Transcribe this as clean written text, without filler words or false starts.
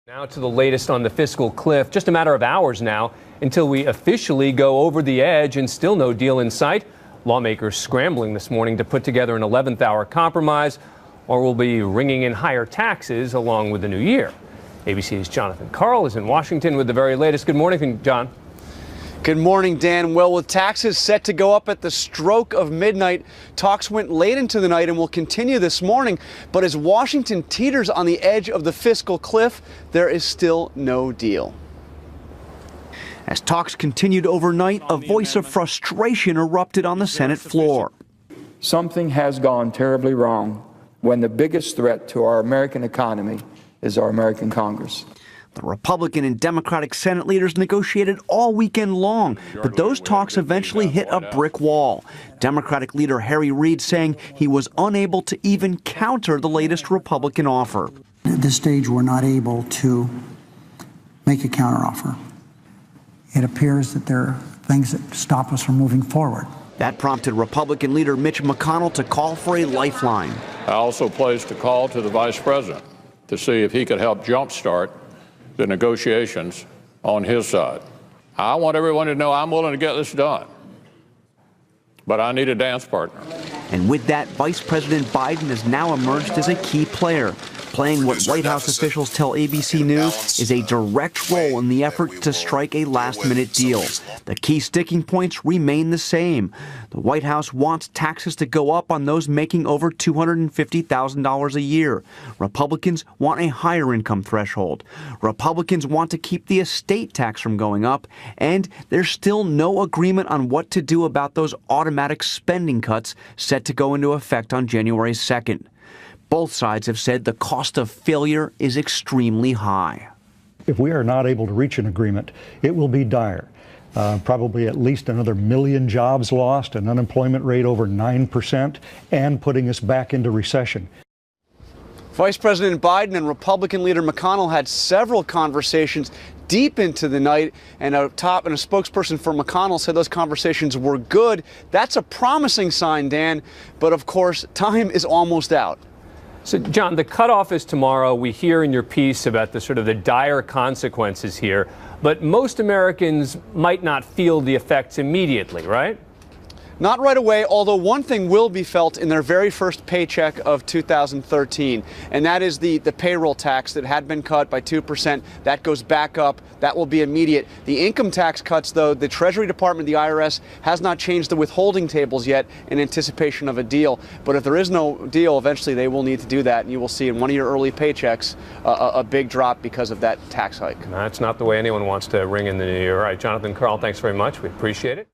Now to the latest on the fiscal cliff. Just a matter of hours now until we officially go over the edge, and still no deal in sight. Lawmakers scrambling this morning to put together an 11th hour compromise, or will be ringing in higher taxes along with the new year. ABC's Jonathan Karl is in Washington with the very latest. Good morning, John. Good morning, Dan. Well, with taxes set to go up at the stroke of midnight, talks went late into the night and will continue this morning. But as Washington teeters on the edge of the fiscal cliff, there is still no deal. As talks continued overnight, a voice of frustration erupted on the Senate floor. Something has gone terribly wrong when the biggest threat to our American economy is our American Congress. The Republican and Democratic Senate leaders negotiated all weekend long, but those talks eventually hit a brick wall. Democratic leader Harry Reid saying he was unable to even counter the latest Republican offer. At this stage, we're not able to make a counteroffer. It appears that there are things that stop us from moving forward. That prompted Republican leader Mitch McConnell to call for a lifeline. I also placed a call to the Vice President to see if he could help jumpstart the negotiations on his side. I want everyone to know I'm willing to get this done, but I need a dance partner. And with that, Vice President Biden has now emerged as a key player, playing what White House officials tell ABC News is a direct role in the effort to strike a last-minute deal. The key sticking points remain the same. The White House wants taxes to go up on those making over $250,000 a year. Republicans want a higher income threshold. Republicans want to keep the estate tax from going up, and there's still no agreement on what to do about those automatic spending cuts set to go into effect on January 2nd. Both sides have said the cost of failure is extremely high. If we are not able to reach an agreement, it will be dire. Probably at least another 1 million jobs lost, an unemployment rate over 9%, and putting us back into recession. Vice President Biden and Republican leader McConnell had several conversations deep into the night, and a spokesperson for McConnell said those conversations were good. That's a promising sign, Dan, but of course, time is almost out. So, John, the cutoff is tomorrow. We hear in your piece about the dire consequences here, but most Americans might not feel the effects immediately, right? Not right away, although one thing will be felt in their very first paycheck of 2013, and that is the payroll tax that had been cut by 2%. That goes back up. That will be immediate. The income tax cuts, though, the Treasury Department, the IRS, has not changed the withholding tables yet in anticipation of a deal. But if there is no deal, eventually they will need to do that, and you will see in one of your early paychecks a big drop because of that tax hike. That's not the way anyone wants to ring in the new year. All right, Jonathan Karl, thanks very much. We appreciate it.